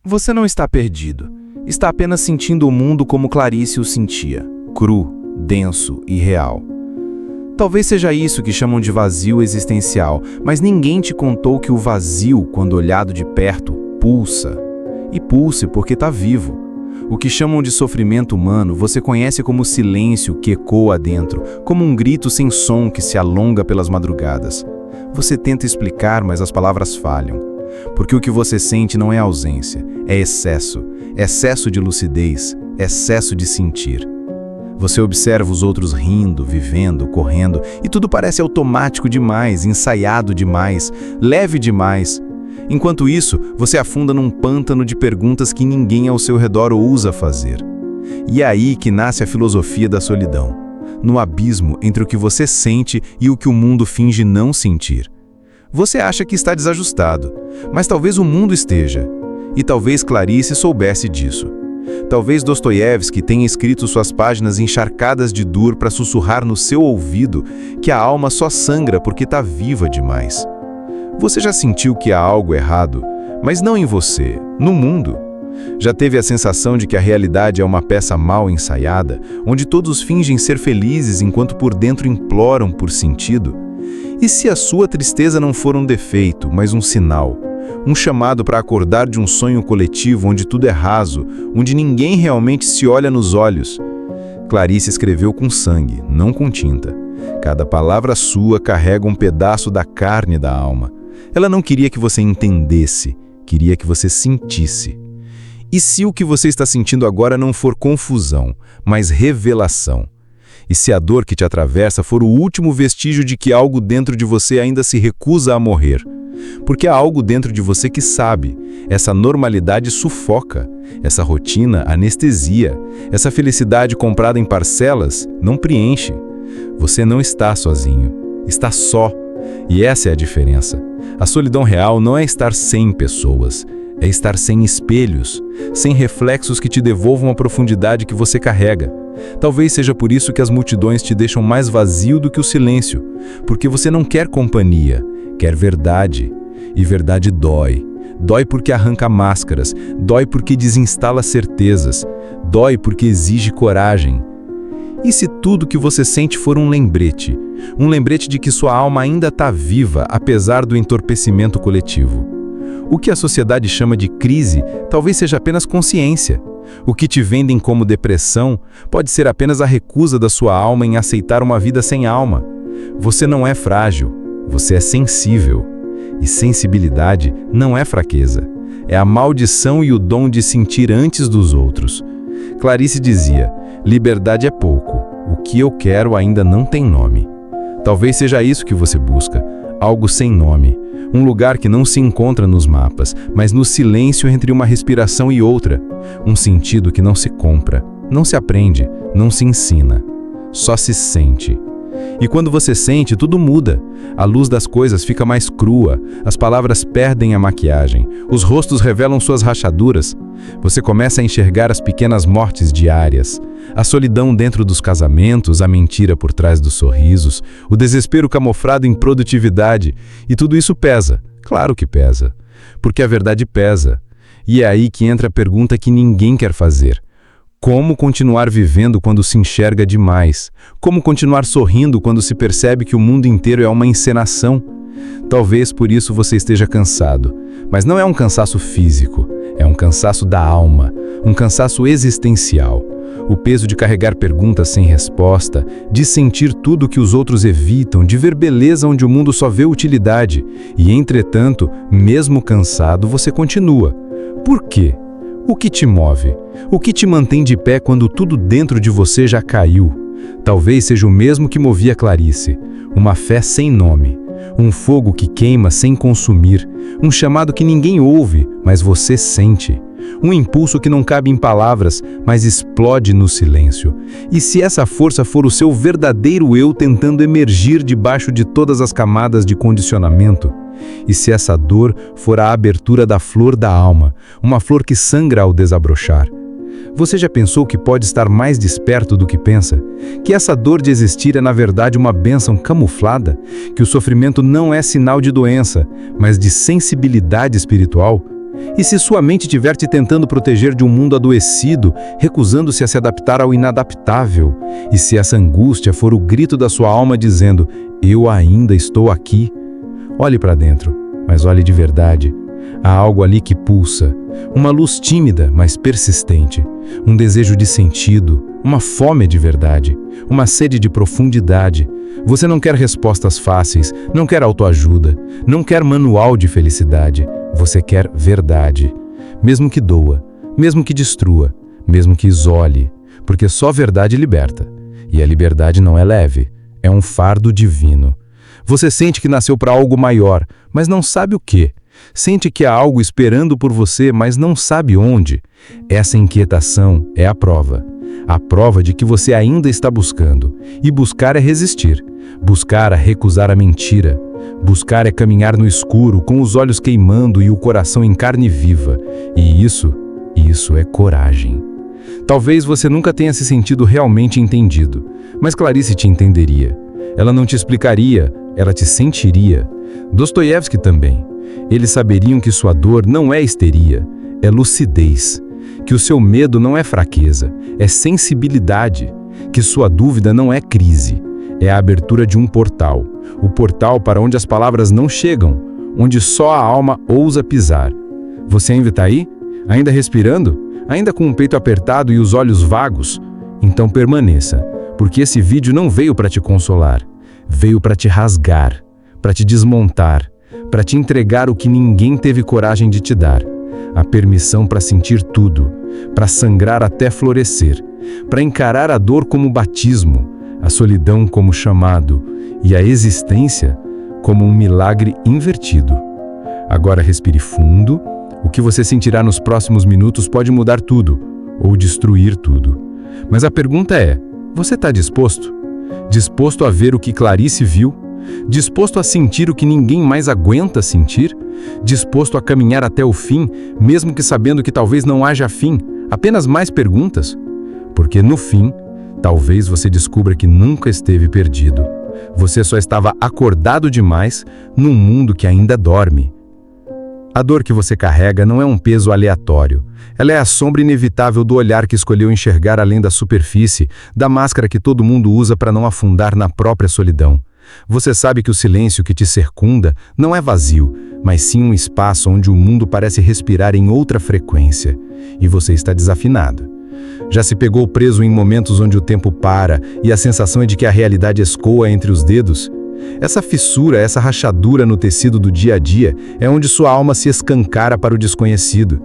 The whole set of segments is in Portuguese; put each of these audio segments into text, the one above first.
Você não está perdido. Está apenas sentindo o mundo como Clarice o sentia, cru, denso e real. Talvez seja isso que chamam de vazio existencial, mas ninguém te contou que o vazio, quando olhado de perto, pulsa. E pulse porque está vivo. O que chamam de sofrimento humano, você conhece como silêncio que ecoa dentro, como um grito sem som que se alonga pelas madrugadas. Você tenta explicar, mas as palavras falham. Porque o que você sente não é ausência, é excesso. Excesso de lucidez, excesso de sentir. Você observa os outros rindo, vivendo, correndo, e tudo parece automático demais, ensaiado demais, leve demais. Enquanto isso, você afunda num pântano de perguntas que ninguém ao seu redor ousa fazer. E é aí que nasce a filosofia da solidão, no abismo entre o que você sente e o que o mundo finge não sentir. Você acha que está desajustado, mas talvez o mundo esteja. E talvez Clarice soubesse disso. Talvez Dostoiévski tenha escrito suas páginas encharcadas de dor para sussurrar no seu ouvido que a alma só sangra porque está viva demais. Você já sentiu que há algo errado, mas não em você, no mundo? Já teve a sensação de que a realidade é uma peça mal ensaiada, onde todos fingem ser felizes enquanto por dentro imploram por sentido? E se a sua tristeza não for um defeito, mas um sinal? Um chamado para acordar de um sonho coletivo onde tudo é raso, onde ninguém realmente se olha nos olhos. Clarice escreveu com sangue, não com tinta. Cada palavra sua carrega um pedaço da carne da alma. Ela não queria que você entendesse, queria que você sentisse. E se o que você está sentindo agora não for confusão, mas revelação? E se a dor que te atravessa for o último vestígio de que algo dentro de você ainda se recusa a morrer? Porque há algo dentro de você que sabe, essa normalidade sufoca, essa rotina anestesia, essa felicidade comprada em parcelas não preenche. Você não está sozinho, está só. E essa é a diferença. A solidão real não é estar sem pessoas, é estar sem espelhos, sem reflexos que te devolvam a profundidade que você carrega. Talvez seja por isso que as multidões te deixam mais vazio do que o silêncio, porque você não quer companhia, quer verdade. E verdade dói. Dói porque arranca máscaras, dói porque desinstala certezas, dói porque exige coragem. E se tudo que você sente for um lembrete de que sua alma ainda está viva, apesar do entorpecimento coletivo? O que a sociedade chama de crise talvez seja apenas consciência. O que te vendem como depressão pode ser apenas a recusa da sua alma em aceitar uma vida sem alma. Você não é frágil, você é sensível. E sensibilidade não é fraqueza, é a maldição e o dom de sentir antes dos outros. Clarice dizia, liberdade é pouco, o que eu quero ainda não tem nome. Talvez seja isso que você busca, algo sem nome, um lugar que não se encontra nos mapas, mas no silêncio entre uma respiração e outra, um sentido que não se compra, não se aprende, não se ensina, só se sente. E quando você sente, tudo muda. A luz das coisas fica mais crua, as palavras perdem a maquiagem, os rostos revelam suas rachaduras. Você começa a enxergar as pequenas mortes diárias, a solidão dentro dos casamentos, a mentira por trás dos sorrisos, o desespero camuflado em produtividade. E tudo isso pesa, claro que pesa, porque a verdade pesa. E é aí que entra a pergunta que ninguém quer fazer. Como continuar vivendo quando se enxerga demais? Como continuar sorrindo quando se percebe que o mundo inteiro é uma encenação? Talvez por isso você esteja cansado, mas não é um cansaço físico, é um cansaço da alma, um cansaço existencial. O peso de carregar perguntas sem resposta, de sentir tudo que os outros evitam, de ver beleza onde o mundo só vê utilidade. E, entretanto, mesmo cansado, você continua. Por quê? O que te move? O que te mantém de pé quando tudo dentro de você já caiu? Talvez seja o mesmo que movia Clarice, uma fé sem nome, um fogo que queima sem consumir, um chamado que ninguém ouve, mas você sente, um impulso que não cabe em palavras, mas explode no silêncio. E se essa força for o seu verdadeiro eu tentando emergir debaixo de todas as camadas de condicionamento? E se essa dor for a abertura da flor da alma, uma flor que sangra ao desabrochar? Você já pensou que pode estar mais desperto do que pensa? Que essa dor de existir é na verdade uma bênção camuflada? Que o sofrimento não é sinal de doença, mas de sensibilidade espiritual? E se sua mente estiver te tentando proteger de um mundo adoecido, recusando-se a se adaptar ao inadaptável? E se essa angústia for o grito da sua alma dizendo, eu ainda estou aqui? Olhe para dentro, mas olhe de verdade. Há algo ali que pulsa, uma luz tímida, mas persistente, um desejo de sentido, uma fome de verdade, uma sede de profundidade. Você não quer respostas fáceis, não quer autoajuda, não quer manual de felicidade. Você quer verdade, mesmo que doa, mesmo que destrua, mesmo que isole, porque só verdade liberta. E a liberdade não é leve, é um fardo divino. Você sente que nasceu para algo maior, mas não sabe o quê. Sente que há algo esperando por você, mas não sabe onde. Essa inquietação é a prova de que você ainda está buscando. E buscar é resistir. Buscar é recusar a mentira. Buscar é caminhar no escuro, com os olhos queimando e o coração em carne viva. E isso é coragem. Talvez você nunca tenha se sentido realmente entendido, mas Clarice te entenderia. Ela não te explicaria, ela te sentiria. Dostoiévski também. Eles saberiam que sua dor não é histeria, é lucidez. Que o seu medo não é fraqueza, é sensibilidade. Que sua dúvida não é crise, é a abertura de um portal. O portal para onde as palavras não chegam, onde só a alma ousa pisar. Você ainda está aí? Ainda respirando? Ainda com o peito apertado e os olhos vagos? Então permaneça, porque esse vídeo não veio para te consolar. Veio para te rasgar, para te desmontar, para te entregar o que ninguém teve coragem de te dar. A permissão para sentir tudo, para sangrar até florescer, para encarar a dor como batismo, a solidão como chamado e a existência como um milagre invertido. Agora respire fundo. O que você sentirá nos próximos minutos pode mudar tudo ou destruir tudo. Mas a pergunta é, você está disposto? Disposto a ver o que Clarice viu? Disposto a sentir o que ninguém mais aguenta sentir? Disposto a caminhar até o fim, mesmo que sabendo que talvez não haja fim, apenas mais perguntas? Porque no fim, talvez você descubra que nunca esteve perdido. Você só estava acordado demais num mundo que ainda dorme. A dor que você carrega não é um peso aleatório. Ela é a sombra inevitável do olhar que escolheu enxergar além da superfície, da máscara que todo mundo usa para não afundar na própria solidão. Você sabe que o silêncio que te circunda não é vazio, mas sim um espaço onde o mundo parece respirar em outra frequência. E você está desafinado. Já se pegou preso em momentos onde o tempo para e a sensação é de que a realidade escoa entre os dedos? Essa fissura, essa rachadura no tecido do dia a dia é onde sua alma se escancara para o desconhecido.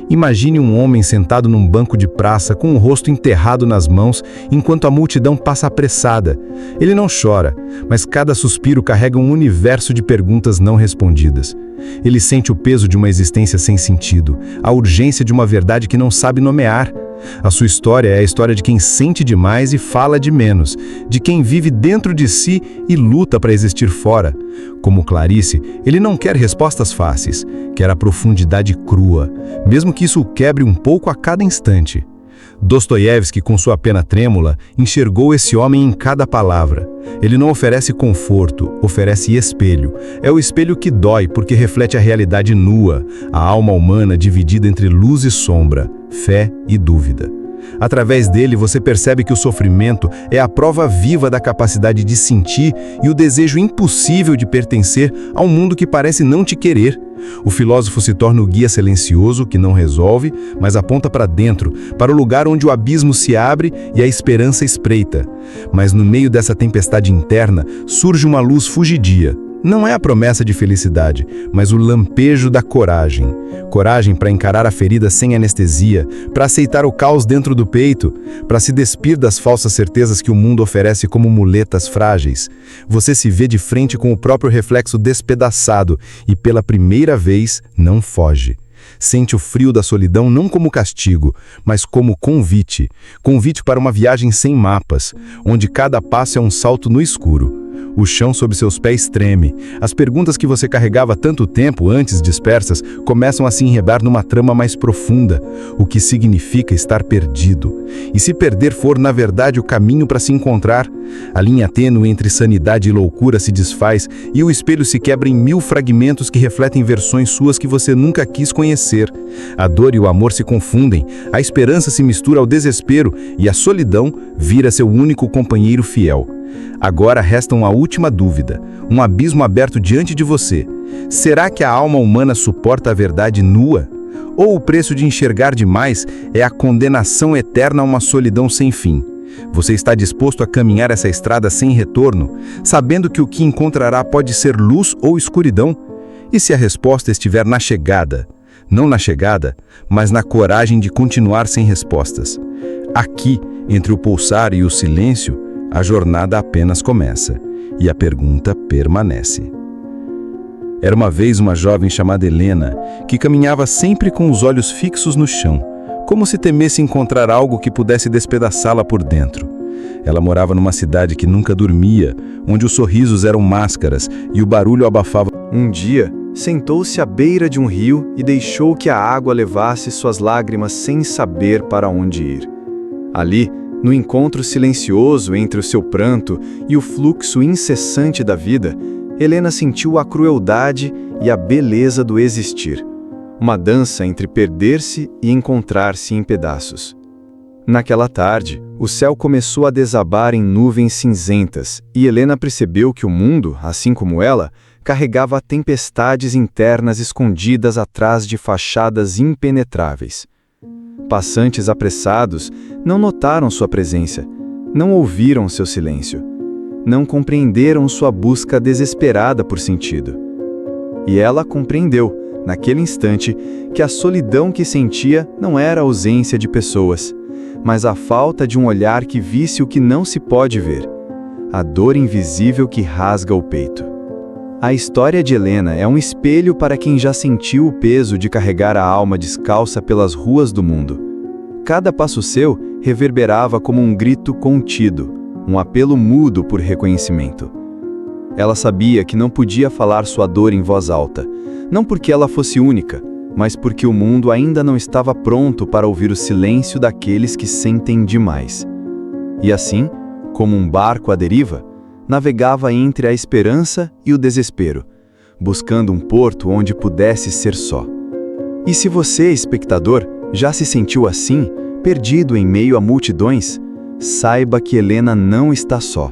Imagine um homem sentado num banco de praça com o rosto enterrado nas mãos enquanto a multidão passa apressada. Ele não chora, mas cada suspiro carrega um universo de perguntas não respondidas. Ele sente o peso de uma existência sem sentido, a urgência de uma verdade que não sabe nomear. A sua história é a história de quem sente demais e fala de menos, de quem vive dentro de si e luta para existir fora. Como Clarice, ele não quer respostas fáceis, quer a profundidade crua, mesmo que isso o quebre um pouco a cada instante. Dostoiévski, com sua pena trêmula, enxergou esse homem em cada palavra. Ele não oferece conforto, oferece espelho. É o espelho que dói porque reflete a realidade nua, a alma humana dividida entre luz e sombra, fé e dúvida. Através dele você percebe que o sofrimento é a prova viva da capacidade de sentir e o desejo impossível de pertencer a um mundo que parece não te querer. O filósofo se torna o guia silencioso que não resolve, mas aponta para dentro, para o lugar onde o abismo se abre e a esperança espreita. Mas no meio dessa tempestade interna surge uma luz fugidia. Não é a promessa de felicidade, mas o lampejo da coragem. Coragem para encarar a ferida sem anestesia, para aceitar o caos dentro do peito, para se despir das falsas certezas que o mundo oferece como muletas frágeis. Você se vê de frente com o próprio reflexo despedaçado e, pela primeira vez, não foge. Sente o frio da solidão não como castigo, mas como convite. Convite para uma viagem sem mapas, onde cada passo é um salto no escuro. O chão sob seus pés treme. As perguntas que você carregava tanto tempo antes dispersas começam a se enredar numa trama mais profunda. O que significa estar perdido? E se perder for, na verdade, o caminho para se encontrar? A linha tênue entre sanidade e loucura se desfaz e o espelho se quebra em 1000 fragmentos que refletem versões suas que você nunca quis conhecer. A dor e o amor se confundem, a esperança se mistura ao desespero e a solidão vira seu único companheiro fiel. Agora resta uma última dúvida, um abismo aberto diante de você. Será que a alma humana suporta a verdade nua? Ou o preço de enxergar demais é a condenação eterna a uma solidão sem fim? Você está disposto a caminhar essa estrada sem retorno, sabendo que o que encontrará pode ser luz ou escuridão? E se a resposta estiver na chegada? Não na chegada, mas na coragem de continuar sem respostas. Aqui, entre o pulsar e o silêncio, a jornada apenas começa e a pergunta permanece. Era uma vez uma jovem chamada Helena, que caminhava sempre com os olhos fixos no chão, como se temesse encontrar algo que pudesse despedaçá-la por dentro. Ela morava numa cidade que nunca dormia, onde os sorrisos eram máscaras e o barulho abafava. Um dia, sentou-se à beira de um rio e deixou que a água levasse suas lágrimas sem saber para onde ir. Ali, no encontro silencioso entre o seu pranto e o fluxo incessante da vida, Helena sentiu a crueldade e a beleza do existir. Uma dança entre perder-se e encontrar-se em pedaços. Naquela tarde, o céu começou a desabar em nuvens cinzentas e Helena percebeu que o mundo, assim como ela, carregava tempestades internas escondidas atrás de fachadas impenetráveis. Passantes apressados não notaram sua presença, não ouviram seu silêncio, não compreenderam sua busca desesperada por sentido. E ela compreendeu, naquele instante, que a solidão que sentia não era a ausência de pessoas, mas a falta de um olhar que visse o que não se pode ver, a dor invisível que rasga o peito. A história de Helena é um espelho para quem já sentiu o peso de carregar a alma descalça pelas ruas do mundo. Cada passo seu reverberava como um grito contido, um apelo mudo por reconhecimento. Ela sabia que não podia falar sua dor em voz alta, não porque ela fosse única, mas porque o mundo ainda não estava pronto para ouvir o silêncio daqueles que sentem demais. E assim, como um barco à deriva, navegava entre a esperança e o desespero, buscando um porto onde pudesse ser só. E se você, espectador, já se sentiu assim, perdido em meio a multidões, saiba que Helena não está só.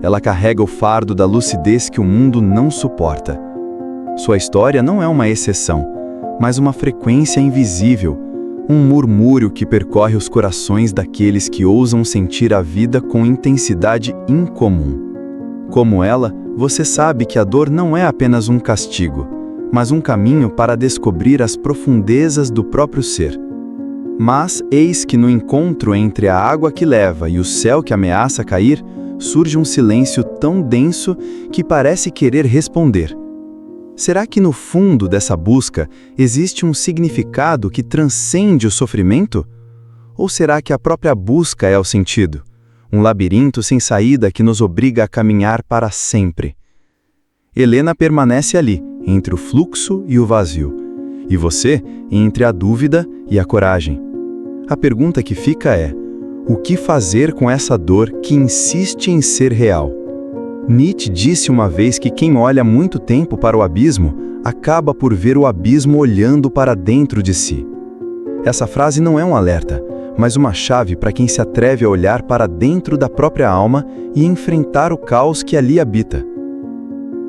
Ela carrega o fardo da lucidez que o mundo não suporta. Sua história não é uma exceção, mas uma frequência invisível, um murmúrio que percorre os corações daqueles que ousam sentir a vida com intensidade incomum. Como ela, você sabe que a dor não é apenas um castigo, mas um caminho para descobrir as profundezas do próprio ser. Mas eis que no encontro entre a água que leva e o céu que ameaça cair, surge um silêncio tão denso que parece querer responder. Será que no fundo dessa busca existe um significado que transcende o sofrimento? Ou será que a própria busca é o sentido? Um labirinto sem saída que nos obriga a caminhar para sempre. Helena permanece ali, entre o fluxo e o vazio. E você, entre a dúvida e a coragem. A pergunta que fica é: o que fazer com essa dor que insiste em ser real? Nietzsche disse uma vez que quem olha muito tempo para o abismo, acaba por ver o abismo olhando para dentro de si. Essa frase não é um alerta, mas uma chave para quem se atreve a olhar para dentro da própria alma e enfrentar o caos que ali habita.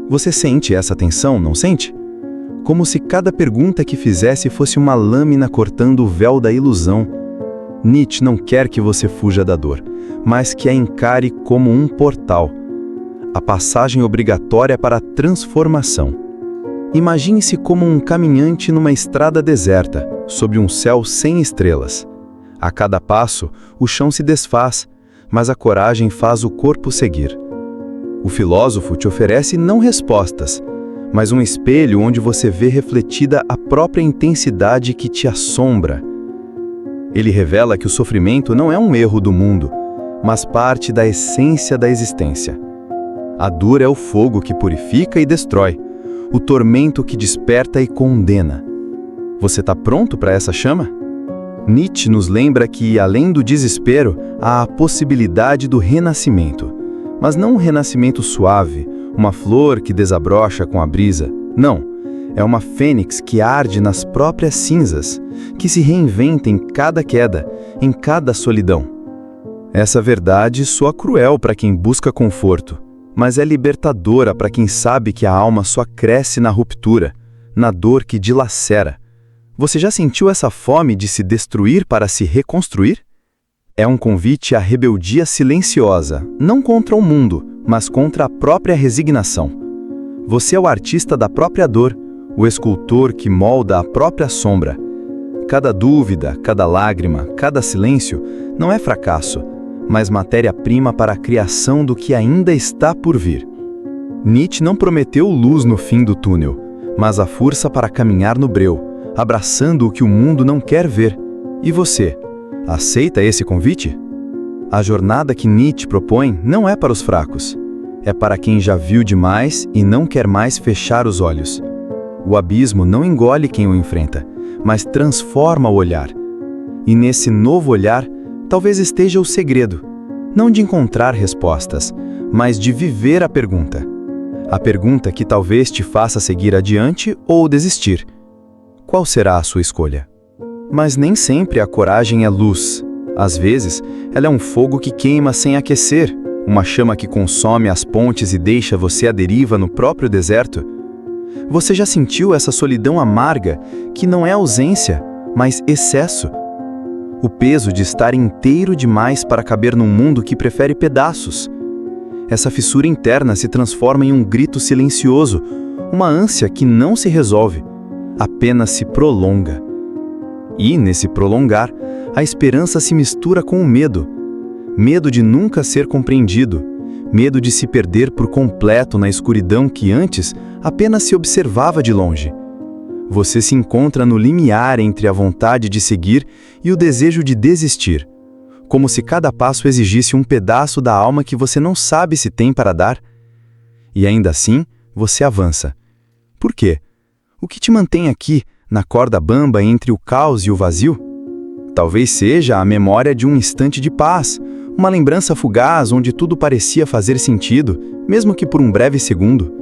Você sente essa tensão, não sente? Como se cada pergunta que fizesse fosse uma lâmina cortando o véu da ilusão. Nietzsche não quer que você fuja da dor, mas que a encare como um portal. A passagem obrigatória para a transformação. Imagine-se como um caminhante numa estrada deserta, sob um céu sem estrelas. A cada passo, o chão se desfaz, mas a coragem faz o corpo seguir. O filósofo te oferece não respostas, mas um espelho onde você vê refletida a própria intensidade que te assombra. Ele revela que o sofrimento não é um erro do mundo, mas parte da essência da existência. A dor é o fogo que purifica e destrói, o tormento que desperta e condena. Você está pronto para essa chama? Nietzsche nos lembra que, além do desespero, há a possibilidade do renascimento. Mas não um renascimento suave, uma flor que desabrocha com a brisa. Não, é uma fênix que arde nas próprias cinzas, que se reinventa em cada queda, em cada solidão. Essa verdade soa cruel para quem busca conforto, mas é libertadora para quem sabe que a alma só cresce na ruptura, na dor que dilacera. Você já sentiu essa fome de se destruir para se reconstruir? É um convite à rebeldia silenciosa, não contra o mundo, mas contra a própria resignação. Você é o artista da própria dor, o escultor que molda a própria sombra. Cada dúvida, cada lágrima, cada silêncio não é fracasso, mas matéria-prima para a criação do que ainda está por vir. Nietzsche não prometeu luz no fim do túnel, mas a força para caminhar no breu, abraçando o que o mundo não quer ver. E você, aceita esse convite? A jornada que Nietzsche propõe não é para os fracos. É para quem já viu demais e não quer mais fechar os olhos. O abismo não engole quem o enfrenta, mas transforma o olhar. E nesse novo olhar, talvez esteja o segredo, não de encontrar respostas, mas de viver a pergunta. A pergunta que talvez te faça seguir adiante ou desistir. Qual será a sua escolha? Mas nem sempre a coragem é luz. Às vezes, ela é um fogo que queima sem aquecer, uma chama que consome as pontes e deixa você à deriva no próprio deserto. Você já sentiu essa solidão amarga, que não é ausência, mas excesso? O peso de estar inteiro demais para caber num mundo que prefere pedaços. Essa fissura interna se transforma em um grito silencioso, uma ânsia que não se resolve, apenas se prolonga. E, nesse prolongar, a esperança se mistura com o medo. Medo de nunca ser compreendido, medo de se perder por completo na escuridão que antes apenas se observava de longe. Você se encontra no limiar entre a vontade de seguir e o desejo de desistir, como se cada passo exigisse um pedaço da alma que você não sabe se tem para dar. E ainda assim, você avança. Por quê? O que te mantém aqui, na corda bamba entre o caos e o vazio? Talvez seja a memória de um instante de paz, uma lembrança fugaz onde tudo parecia fazer sentido, mesmo que por um breve segundo.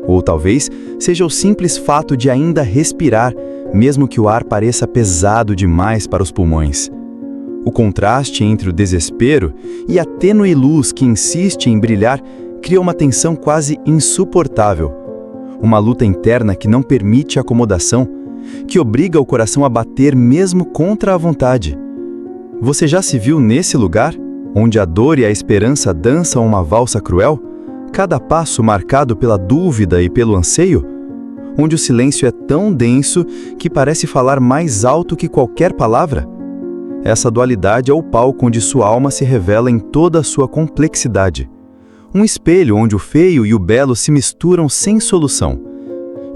Ou talvez seja o simples fato de ainda respirar, mesmo que o ar pareça pesado demais para os pulmões. O contraste entre o desespero e a tênue luz que insiste em brilhar cria uma tensão quase insuportável. Uma luta interna que não permite acomodação, que obriga o coração a bater mesmo contra a vontade. Você já se viu nesse lugar, onde a dor e a esperança dançam uma valsa cruel? Cada passo marcado pela dúvida e pelo anseio? Onde o silêncio é tão denso que parece falar mais alto que qualquer palavra? Essa dualidade é o palco onde sua alma se revela em toda a sua complexidade. Um espelho onde o feio e o belo se misturam sem solução.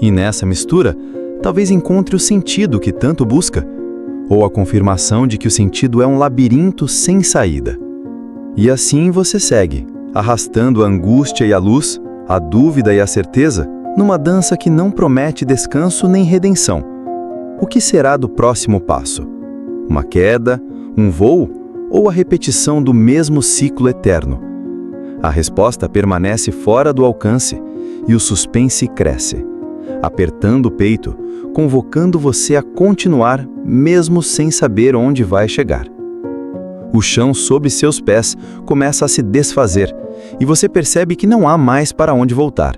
E nessa mistura, talvez encontre o sentido que tanto busca, ou a confirmação de que o sentido é um labirinto sem saída. E assim você segue, arrastando a angústia e a luz, a dúvida e a certeza, numa dança que não promete descanso nem redenção. O que será do próximo passo? Uma queda, um voo ou a repetição do mesmo ciclo eterno? A resposta permanece fora do alcance e o suspense cresce, apertando o peito, convocando você a continuar mesmo sem saber onde vai chegar. O chão sob seus pés começa a se desfazer e você percebe que não há mais para onde voltar.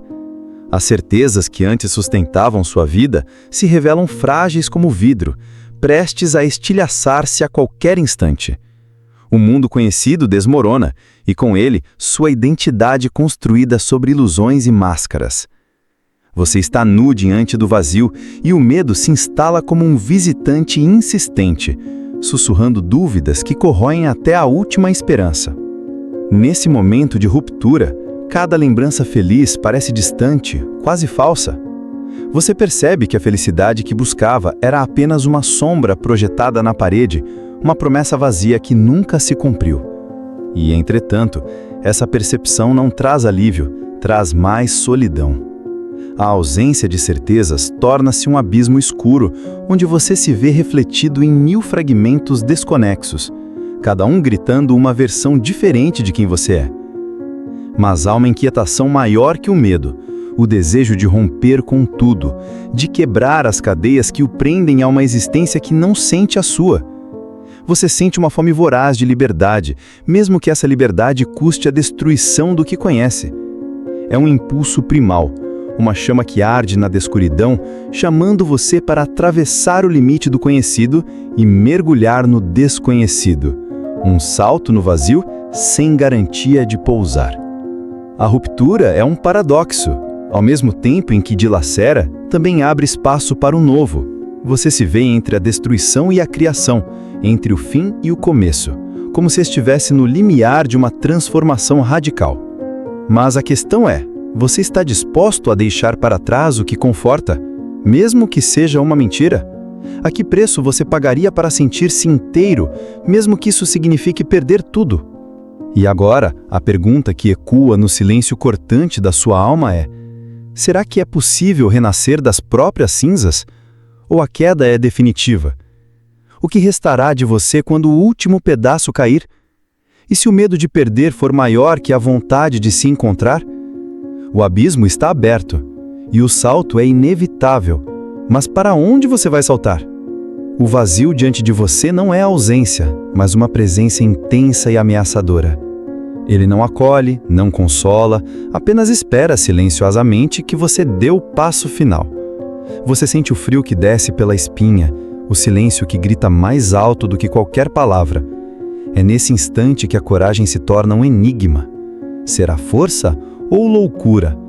As certezas que antes sustentavam sua vida se revelam frágeis como vidro, prestes a estilhaçar-se a qualquer instante. O mundo conhecido desmorona e com ele sua identidade construída sobre ilusões e máscaras. Você está nu diante do vazio e o medo se instala como um visitante insistente, sussurrando dúvidas que corroem até a última esperança. Nesse momento de ruptura, cada lembrança feliz parece distante, quase falsa. Você percebe que a felicidade que buscava era apenas uma sombra projetada na parede, uma promessa vazia que nunca se cumpriu. E, entretanto, essa percepção não traz alívio, traz mais solidão. A ausência de certezas torna-se um abismo escuro, onde você se vê refletido em 1000 fragmentos desconexos, cada um gritando uma versão diferente de quem você é. Mas há uma inquietação maior que o medo, o desejo de romper com tudo, de quebrar as cadeias que o prendem a uma existência que não sente a sua. Você sente uma fome voraz de liberdade, mesmo que essa liberdade custe a destruição do que conhece. É um impulso primal, uma chama que arde na descuridão, chamando você para atravessar o limite do conhecido e mergulhar no desconhecido. Um salto no vazio sem garantia de pousar. A ruptura é um paradoxo. Ao mesmo tempo em que dilacera, também abre espaço para o novo. Você se vê entre a destruição e a criação, entre o fim e o começo, como se estivesse no limiar de uma transformação radical. Mas a questão é, você está disposto a deixar para trás o que conforta, mesmo que seja uma mentira? A que preço você pagaria para sentir-se inteiro, mesmo que isso signifique perder tudo? E agora, a pergunta que ecoa no silêncio cortante da sua alma é: será que é possível renascer das próprias cinzas? Ou a queda é definitiva? O que restará de você quando o último pedaço cair? E se o medo de perder for maior que a vontade de se encontrar? O abismo está aberto, e o salto é inevitável, mas para onde você vai saltar? O vazio diante de você não é ausência, mas uma presença intensa e ameaçadora. Ele não acolhe, não consola, apenas espera silenciosamente que você dê o passo final. Você sente o frio que desce pela espinha, o silêncio que grita mais alto do que qualquer palavra. É nesse instante que a coragem se torna um enigma. Será força ou loucura?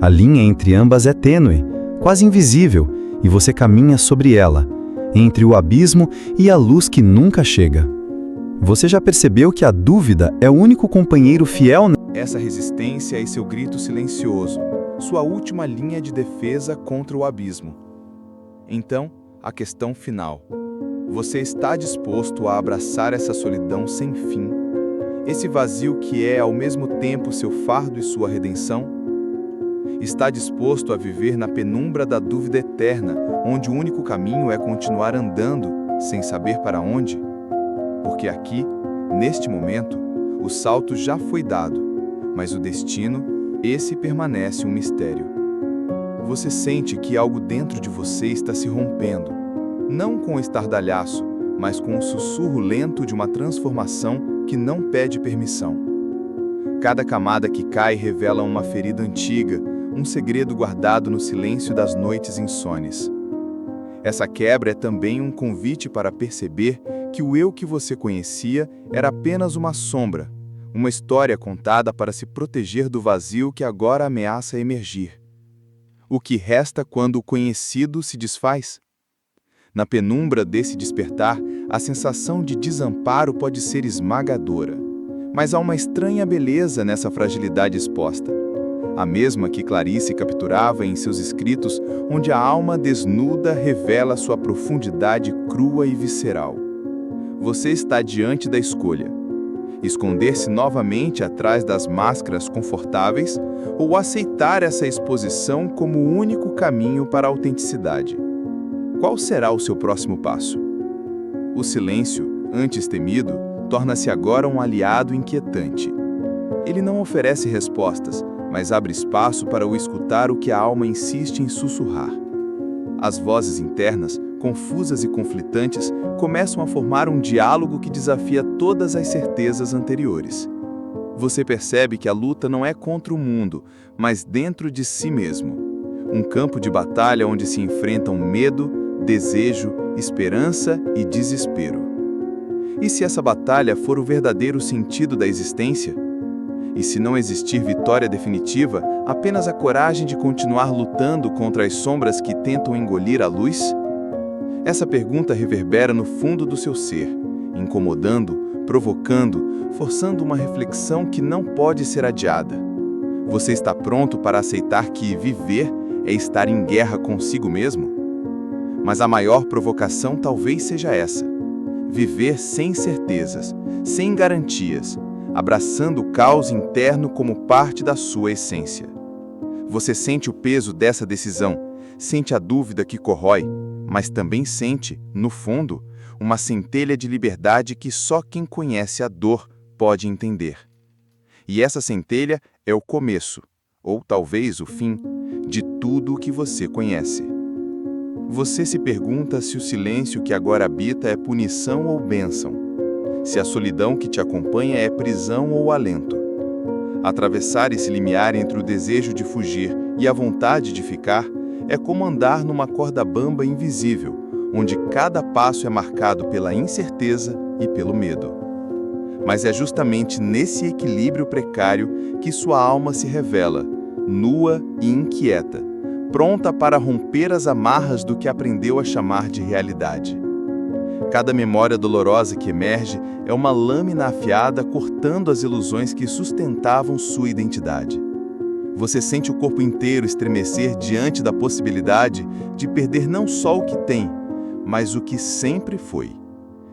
A linha entre ambas é tênue, quase invisível, e você caminha sobre ela, entre o abismo e a luz que nunca chega. Você já percebeu que a dúvida é o único companheiro fiel? Essa resistência é seu grito silencioso, sua última linha de defesa contra o abismo. Então, a questão final. Você está disposto a abraçar essa solidão sem fim? Esse vazio que é ao mesmo tempo seu fardo e sua redenção? Está disposto a viver na penumbra da dúvida eterna, onde o único caminho é continuar andando, sem saber para onde? Porque aqui, neste momento, o salto já foi dado, mas o destino, esse permanece um mistério. Você sente que algo dentro de você está se rompendo, não com o estardalhaço, mas com o sussurro lento de uma transformação que não pede permissão. Cada camada que cai revela uma ferida antiga, um segredo guardado no silêncio das noites insones. Essa quebra é também um convite para perceber que o eu que você conhecia era apenas uma sombra, uma história contada para se proteger do vazio que agora ameaça emergir. O que resta quando o conhecido se desfaz? Na penumbra desse despertar, a sensação de desamparo pode ser esmagadora. Mas há uma estranha beleza nessa fragilidade exposta. A mesma que Clarice capturava em seus escritos, onde a alma desnuda revela sua profundidade crua e visceral. Você está diante da escolha: esconder-se novamente atrás das máscaras confortáveis ou aceitar essa exposição como o único caminho para a autenticidade. Qual será o seu próximo passo? O silêncio, antes temido, torna-se agora um aliado inquietante. Ele não oferece respostas, mas abre espaço para o escutar o que a alma insiste em sussurrar. As vozes internas, confusas e conflitantes, começam a formar um diálogo que desafia todas as certezas anteriores. Você percebe que a luta não é contra o mundo, mas dentro de si mesmo. Um campo de batalha onde se enfrentam medo, desejo, esperança e desespero. E se essa batalha for o verdadeiro sentido da existência? E se não existir vitória definitiva, apenas a coragem de continuar lutando contra as sombras que tentam engolir a luz? Essa pergunta reverbera no fundo do seu ser, incomodando, provocando, forçando uma reflexão que não pode ser adiada. Você está pronto para aceitar que viver é estar em guerra consigo mesmo? Mas a maior provocação talvez seja essa: viver sem certezas, sem garantias, abraçando o caos interno como parte da sua essência. Você sente o peso dessa decisão, sente a dúvida que corrói, mas também sente, no fundo, uma centelha de liberdade que só quem conhece a dor pode entender. E essa centelha é o começo, ou talvez o fim, de tudo o que você conhece. Você se pergunta se o silêncio que agora habita é punição ou bênção, se a solidão que te acompanha é prisão ou alento. Atravessar esse limiar entre o desejo de fugir e a vontade de ficar é como andar numa corda bamba invisível, onde cada passo é marcado pela incerteza e pelo medo. Mas é justamente nesse equilíbrio precário que sua alma se revela, nua e inquieta, pronta para romper as amarras do que aprendeu a chamar de realidade. Cada memória dolorosa que emerge é uma lâmina afiada cortando as ilusões que sustentavam sua identidade. Você sente o corpo inteiro estremecer diante da possibilidade de perder não só o que tem, mas o que sempre foi.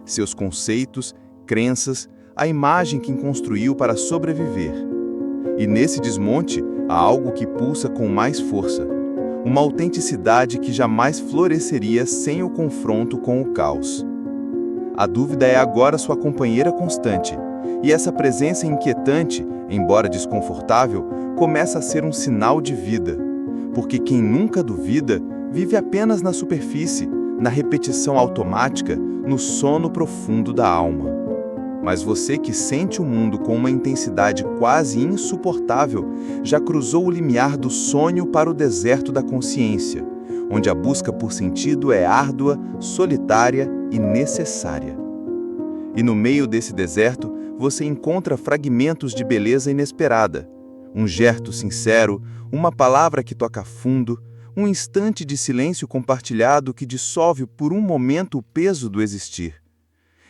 Seus conceitos, crenças, a imagem que construiu para sobreviver. E nesse desmonte há algo que pulsa com mais força, uma autenticidade que jamais floresceria sem o confronto com o caos. A dúvida é agora sua companheira constante, e essa presença inquietante, embora desconfortável, começa a ser um sinal de vida, porque quem nunca duvida vive apenas na superfície, na repetição automática, no sono profundo da alma. Mas você que sente o mundo com uma intensidade quase insuportável, já cruzou o limiar do sonho para o deserto da consciência, onde a busca por sentido é árdua, solitária e necessária. E no meio desse deserto, você encontra fragmentos de beleza inesperada, um gesto sincero, uma palavra que toca fundo, um instante de silêncio compartilhado que dissolve por um momento o peso do existir.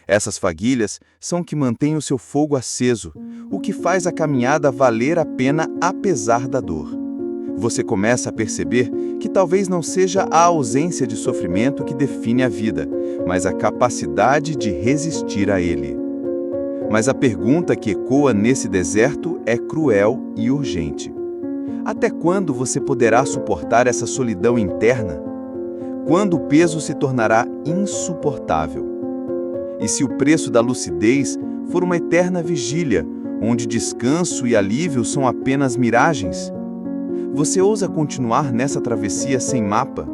Essas faguilhas são o que mantém o seu fogo aceso, o que faz a caminhada valer a pena apesar da dor. Você começa a perceber que talvez não seja a ausência de sofrimento que define a vida, mas a capacidade de resistir a ele. Mas a pergunta que ecoa nesse deserto é cruel e urgente. Até quando você poderá suportar essa solidão interna? Quando o peso se tornará insuportável? E se o preço da lucidez for uma eterna vigília, onde descanso e alívio são apenas miragens? Você ousa continuar nessa travessia sem mapa,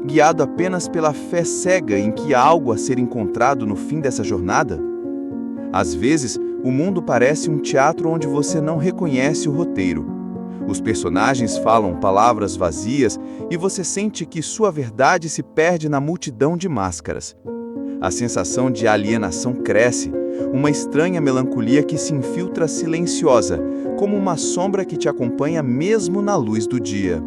guiado apenas pela fé cega em que há algo a ser encontrado no fim dessa jornada? Às vezes, o mundo parece um teatro onde você não reconhece o roteiro. Os personagens falam palavras vazias e você sente que sua verdade se perde na multidão de máscaras. A sensação de alienação cresce, uma estranha melancolia que se infiltra silenciosa, como uma sombra que te acompanha mesmo na luz do dia.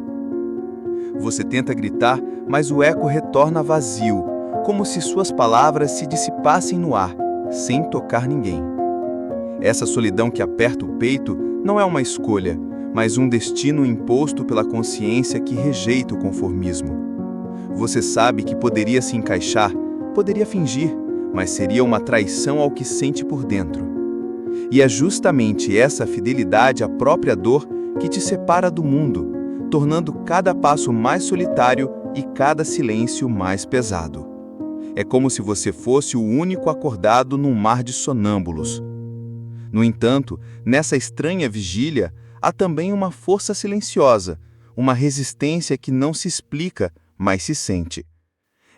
Você tenta gritar, mas o eco retorna vazio, como se suas palavras se dissipassem no ar, sem tocar ninguém. Essa solidão que aperta o peito não é uma escolha, mas um destino imposto pela consciência que rejeita o conformismo. Você sabe que poderia se encaixar, poderia fingir, mas seria uma traição ao que sente por dentro. E é justamente essa fidelidade à própria dor que te separa do mundo, tornando cada passo mais solitário e cada silêncio mais pesado. É como se você fosse o único acordado num mar de sonâmbulos. No entanto, nessa estranha vigília, há também uma força silenciosa, uma resistência que não se explica, mas se sente.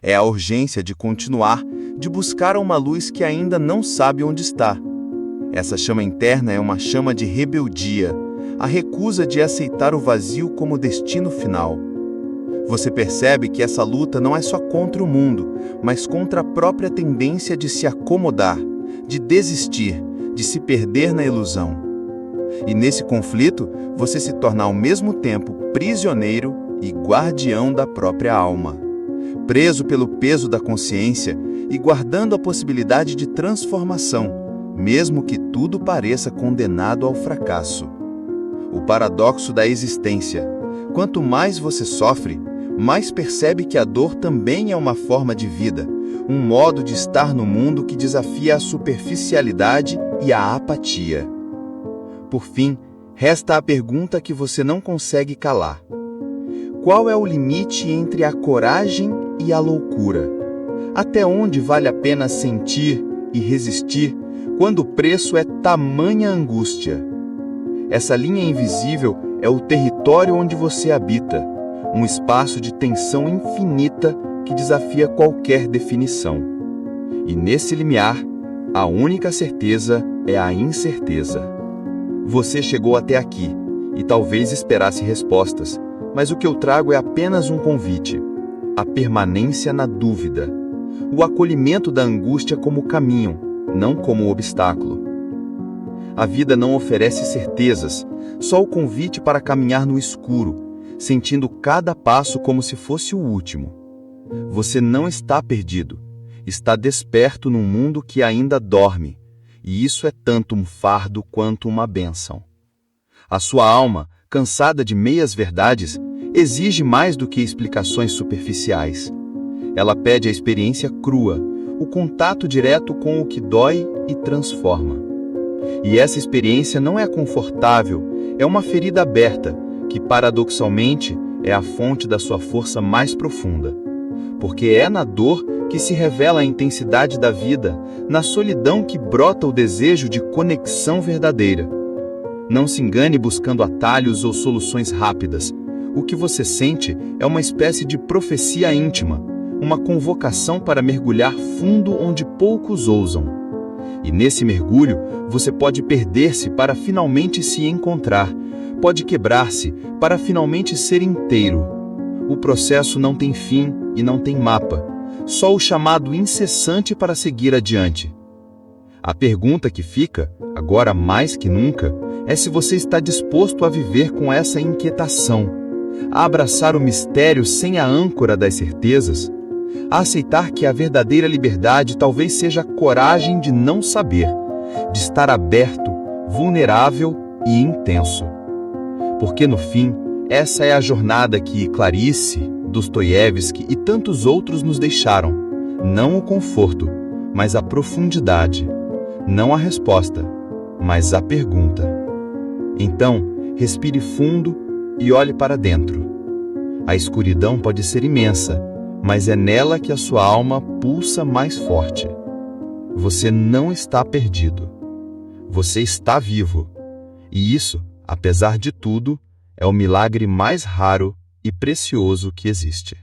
É a urgência de continuar, de buscar uma luz que ainda não sabe onde está. Essa chama interna é uma chama de rebeldia, a recusa de aceitar o vazio como destino final. Você percebe que essa luta não é só contra o mundo, mas contra a própria tendência de se acomodar, de desistir, de se perder na ilusão. E nesse conflito, você se torna ao mesmo tempo prisioneiro e guardião da própria alma. Preso pelo peso da consciência e guardando a possibilidade de transformação, mesmo que tudo pareça condenado ao fracasso. O paradoxo da existência. Quanto mais você sofre, mais percebe que a dor também é uma forma de vida, um modo de estar no mundo que desafia a superficialidade e a apatia. Por fim, resta a pergunta que você não consegue calar. Qual é o limite entre a coragem e a loucura? Até onde vale a pena sentir e resistir quando o preço é tamanha angústia? Essa linha invisível é o território onde você habita, um espaço de tensão infinita que desafia qualquer definição. E nesse limiar, a única certeza é a incerteza. Você chegou até aqui e talvez esperasse respostas, mas o que eu trago é apenas um convite: a permanência na dúvida, o acolhimento da angústia como caminho, não como obstáculo. A vida não oferece certezas, só o convite para caminhar no escuro, sentindo cada passo como se fosse o último. Você não está perdido, está desperto num mundo que ainda dorme, e isso é tanto um fardo quanto uma bênção. A sua alma, cansada de meias-verdades, exige mais do que explicações superficiais. Ela pede a experiência crua, o contato direto com o que dói e transforma. E essa experiência não é confortável, é uma ferida aberta, que paradoxalmente é a fonte da sua força mais profunda. Porque é na dor que se revela a intensidade da vida, na solidão que brota o desejo de conexão verdadeira. Não se engane buscando atalhos ou soluções rápidas. O que você sente é uma espécie de profecia íntima, uma convocação para mergulhar fundo onde poucos ousam. E nesse mergulho, você pode perder-se para finalmente se encontrar, pode quebrar-se para finalmente ser inteiro. O processo não tem fim e não tem mapa, só o chamado incessante para seguir adiante. A pergunta que fica, agora mais que nunca, é se você está disposto a viver com essa inquietação, a abraçar o mistério sem a âncora das certezas, a aceitar que a verdadeira liberdade talvez seja a coragem de não saber, de estar aberto, vulnerável e intenso. Porque no fim, essa é a jornada que Clarice, Dostoiévski e tantos outros nos deixaram. Não o conforto, mas a profundidade. Não a resposta, mas a pergunta. Então, respire fundo e olhe para dentro. A escuridão pode ser imensa, mas é nela que a sua alma pulsa mais forte. Você não está perdido. Você está vivo. E isso, apesar de tudo, é o milagre mais raro e precioso que existe.